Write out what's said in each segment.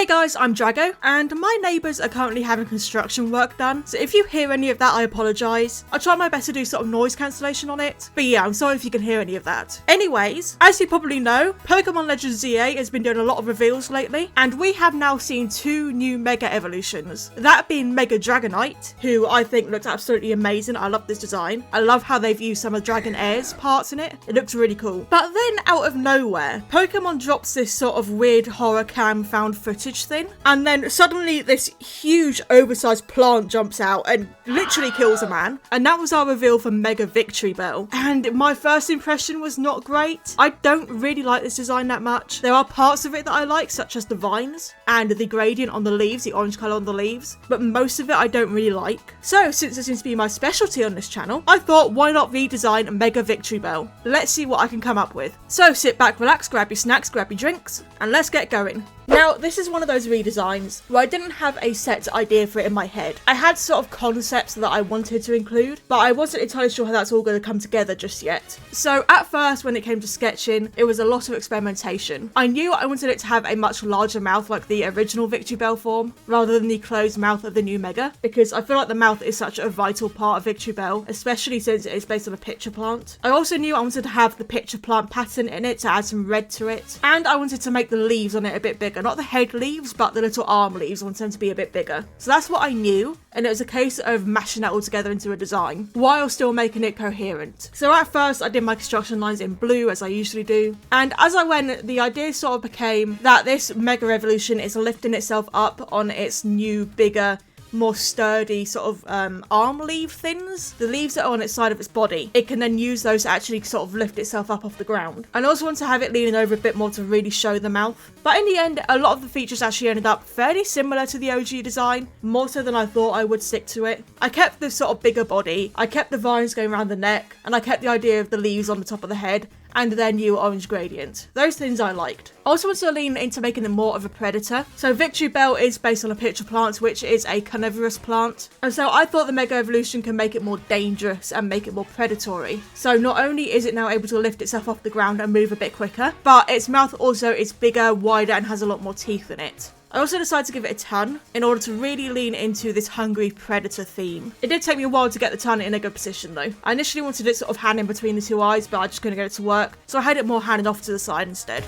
Hey guys, I'm Drago, and my neighbours are currently having construction work done, so if you hear any of that, I apologise. I'll try my best to do sort of noise cancellation on it, but yeah, I'm sorry if you can hear any of that. Anyways, as you probably know, Pokemon Legends ZA has been doing a lot of reveals lately, and we have now seen two new Mega evolutions. That being Mega Dragonite, who I think looks absolutely amazing. I love this design. I love how they've used some of Dragonair's parts in it. It looks really cool. But then, out of nowhere, Pokemon drops this sort of weird horror cam found footage thing, and then suddenly this huge oversized plant jumps out and literally kills a man, and that was our reveal for Mega Victreebel. And my first impression was not great. I don't really like this design that much. There are parts of it that I like, such as the vines and the gradient on the leaves, the orange colour on the leaves, but most of it I don't really like. So since it seems to be my specialty on this channel, I thought why not redesign Mega Victreebel? Let's see what I can come up with. So sit back, relax, grab your snacks, grab your drinks, and let's get going. Now, this is one of those redesigns where I didn't have a set idea for it in my head. I had sort of concepts that I wanted to include, but I wasn't entirely sure how that's all going to come together just yet. So at first, when it came to sketching, it was a lot of experimentation. I knew I wanted it to have a much larger mouth like the original Victreebel form, rather than the closed mouth of the new Mega, because I feel like the mouth is such a vital part of Victreebel, especially since it is based on a pitcher plant. I also knew I wanted to have the pitcher plant pattern in it to add some red to it, and I wanted to make the leaves on it a bit bigger. Not the head leaves, but the little arm leaves. I want them to be a bit bigger. So that's what I knew, and it was a case of mashing that all together into a design while still making it coherent. So at first I did my construction lines in blue, as I usually do, and as I went, the idea sort of became that this Mega Evolution is lifting itself up on its new, bigger, more sturdy sort of arm leaf things. The leaves that are on its side of its body, it can then use those to actually sort of lift itself up off the ground. And I also want to have it leaning over a bit more to really show the mouth. But in the end, a lot of the features actually ended up fairly similar to the OG design, more so than I thought I would stick to it. I kept the sort of bigger body, I kept the vines going around the neck, and I kept the idea of the leaves on the top of the head, and their new orange gradient. Those things I liked. I also want to lean into making them more of a predator. So Victreebel is based on a pitcher plant, which is a carnivorous plant. And so I thought the Mega Evolution can make it more dangerous and make it more predatory. So not only is it now able to lift itself off the ground and move a bit quicker, but its mouth also is bigger, wider, and has a lot more teeth in it. I also decided to give it a ton in order to really lean into this hungry predator theme. It did take me a while to get the ton in a good position though. I initially wanted it sort of hanging between the two eyes, but I just couldn't get it to work, so I had it more handed off to the side instead.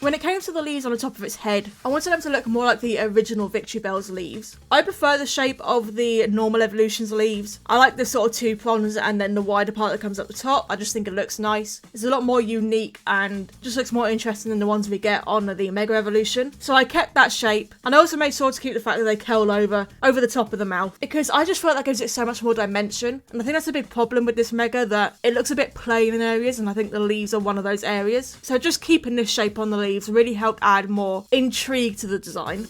When it came to the leaves on the top of its head, I wanted them to look more like the original Victreebel's leaves. I prefer the shape of the normal evolution's leaves. I like the sort of two prongs and then the wider part that comes up the top. I just think it looks nice. It's a lot more unique and just looks more interesting than the ones we get on the Mega Evolution. So I kept that shape, and I also made sure to keep the fact that they curl over the top of the mouth, because I just feel like that gives it so much more dimension. And I think that's a big problem with this Mega, that it looks a bit plain in areas, and I think the leaves are one of those areas. So just keeping this shape on the leaves really helped add more intrigue to the design.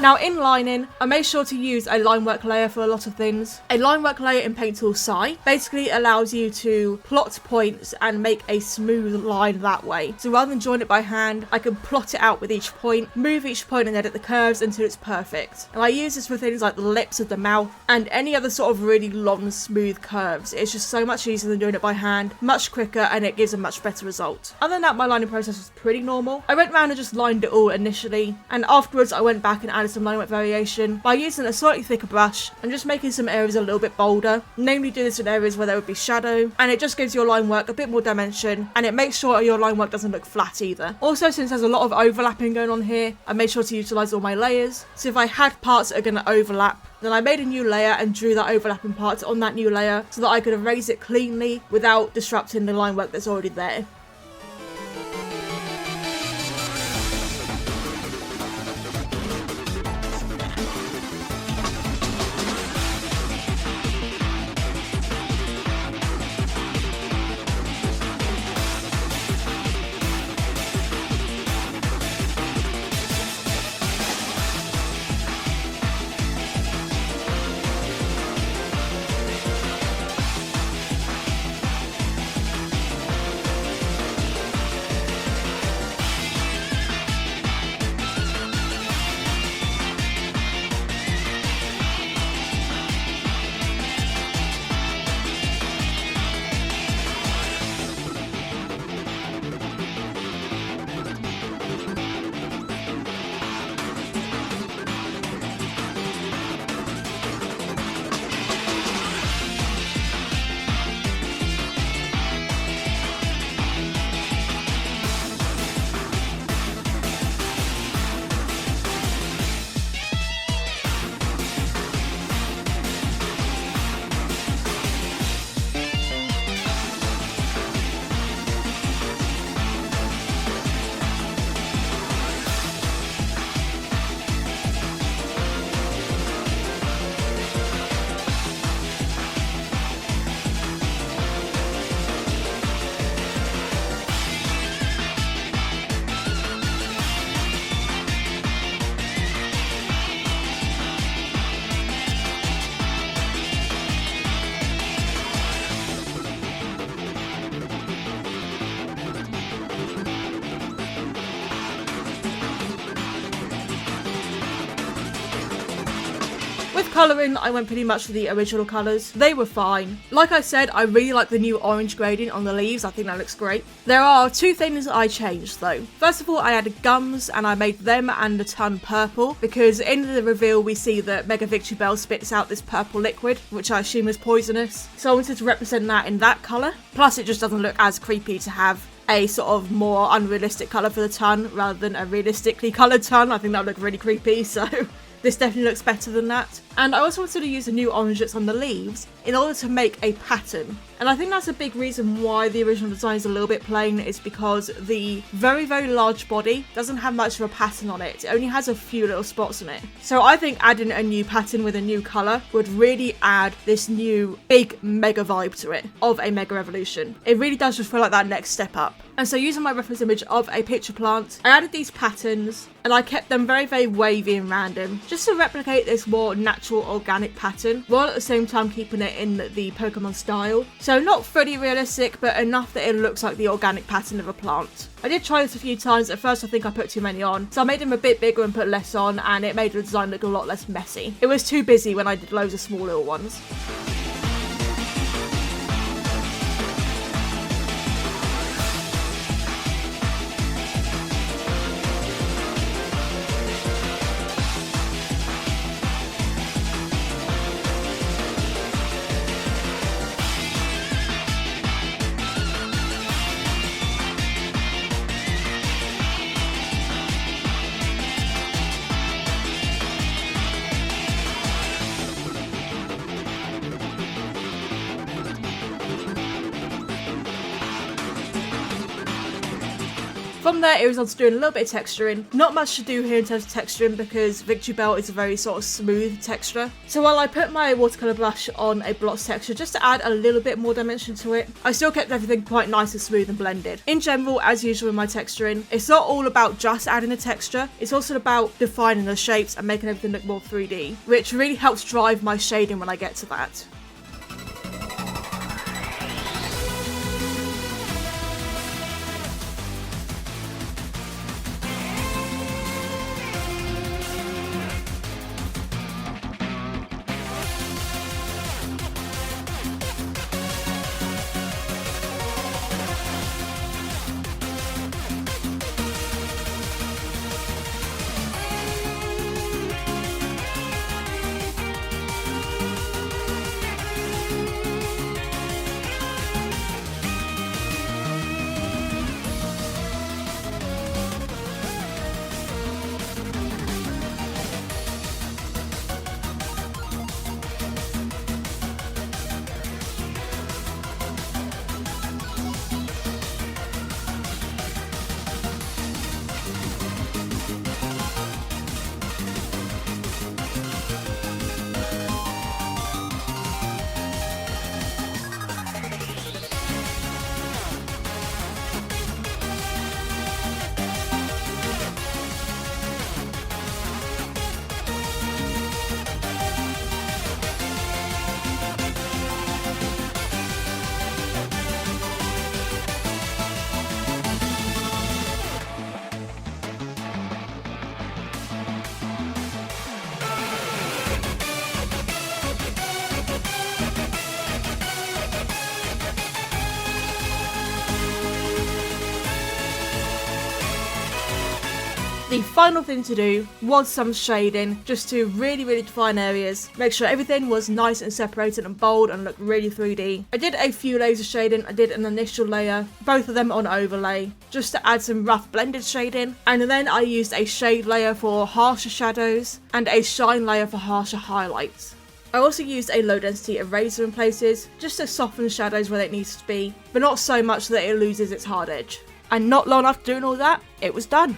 Now in lining, I made sure to use a line work layer for a lot of things. A line work layer in Paint Tool Psi basically allows you to plot points and make a smooth line that way. So rather than drawing it by hand, I can plot it out with each point, move each point and edit the curves until it's perfect. And I use this for things like the lips of the mouth and any other sort of really long, smooth curves. It's just so much easier than doing it by hand, much quicker, and it gives a much better result. Other than that, my lining process was pretty normal. I went around and just lined it all initially, and afterwards I went back and added some line work variation by using a slightly thicker brush and just making some areas a little bit bolder. Namely do this in areas where there would be shadow, and it just gives your line work a bit more dimension, and it makes sure your line work doesn't look flat either. Also, since there's a lot of overlapping going on here, I made sure to utilize all my layers. So if I had parts that are going to overlap, then I made a new layer and drew that overlapping part on that new layer so that I could erase it cleanly without disrupting the line work that's already there. With colouring, I went pretty much for the original colours. They were fine. Like I said, I really like the new orange gradient on the leaves. I think that looks great. There are two things that I changed though. First of all, I added gums and I made them and the Toon purple because in the reveal we see that MEGA VICTREEBEL spits out this purple liquid, which I assume is poisonous. So I wanted to represent that in that colour. Plus it just doesn't look as creepy to have a sort of more unrealistic colour for the Toon rather than a realistically coloured Toon. I think that would look really creepy, so this definitely looks better than that. And I also wanted to use the new orange that's on the leaves in order to make a pattern. And I think that's a big reason why the original design is a little bit plain, is because the very, very large body doesn't have much of a pattern on it. It only has a few little spots on it. So I think adding a new pattern with a new colour would really add this new big mega vibe to it of a mega revolution. It really does just feel like that next step up. And so using my reference image of a picture plant, I added these patterns and I kept them very, very wavy and random just to replicate this more natural organic pattern while at the same time keeping it in the Pokemon style. So not fully realistic, but enough that it looks like the organic pattern of a plant. I did try this a few times. At first I think I put too many on, so I made them a bit bigger and put less on, and it made the design look a lot less messy. It was too busy when I did loads of small little ones. From there, it was on to doing a little bit of texturing. Not much to do here in terms of texturing because VicTreeBEL is a very sort of smooth texture. So while I put my watercolour brush on a blotch texture just to add a little bit more dimension to it, I still kept everything quite nice and smooth and blended. In general, as usual in my texturing, it's not all about just adding a texture, it's also about defining the shapes and making everything look more 3D, which really helps drive my shading when I get to that. The final thing to do was some shading, just to really define areas, make sure everything was nice and separated and bold and looked really 3D. I did a few layers of shading. I did an initial layer, both of them on overlay, just to add some rough blended shading, and then I used a shade layer for harsher shadows and a shine layer for harsher highlights. I also used a low density eraser in places, just to soften shadows where it needs to be, but not so much that it loses its hard edge. And not long after doing all that, it was done.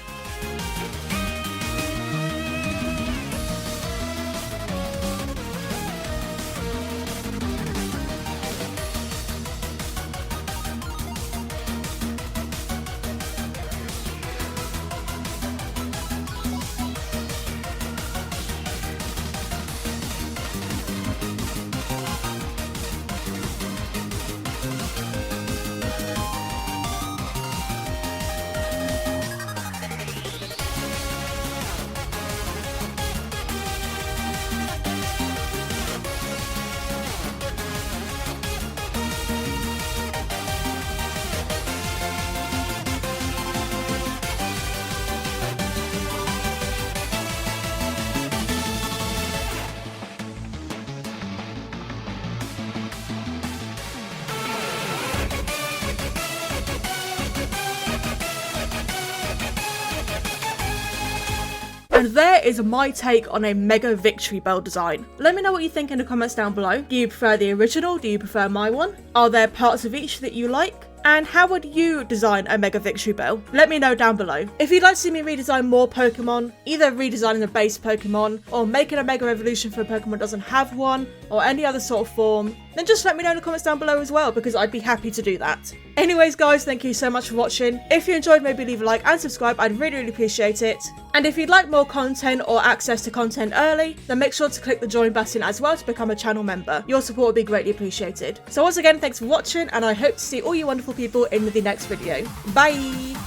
And there is my take on a Mega VicTreeBel design. Let me know what you think in the comments down below. Do you prefer the original? Do you prefer my one? Are there parts of each that you like? And how would you design a Mega VicTreeBel? Let me know down below. If you'd like to see me redesign more Pokemon, either redesigning the base Pokemon, or making a Mega Evolution for a Pokemon that doesn't have one, or any other sort of form, then just let me know in the comments down below as well, because I'd be happy to do that. Anyways guys, thank you so much for watching. If you enjoyed, maybe leave a like and subscribe, I'd really appreciate it. And if you'd like more content or access to content early, then make sure to click the join button as well to become a channel member. Your support would be greatly appreciated. So once again, thanks for watching, and I hope to see all you wonderful people in the next video. Bye!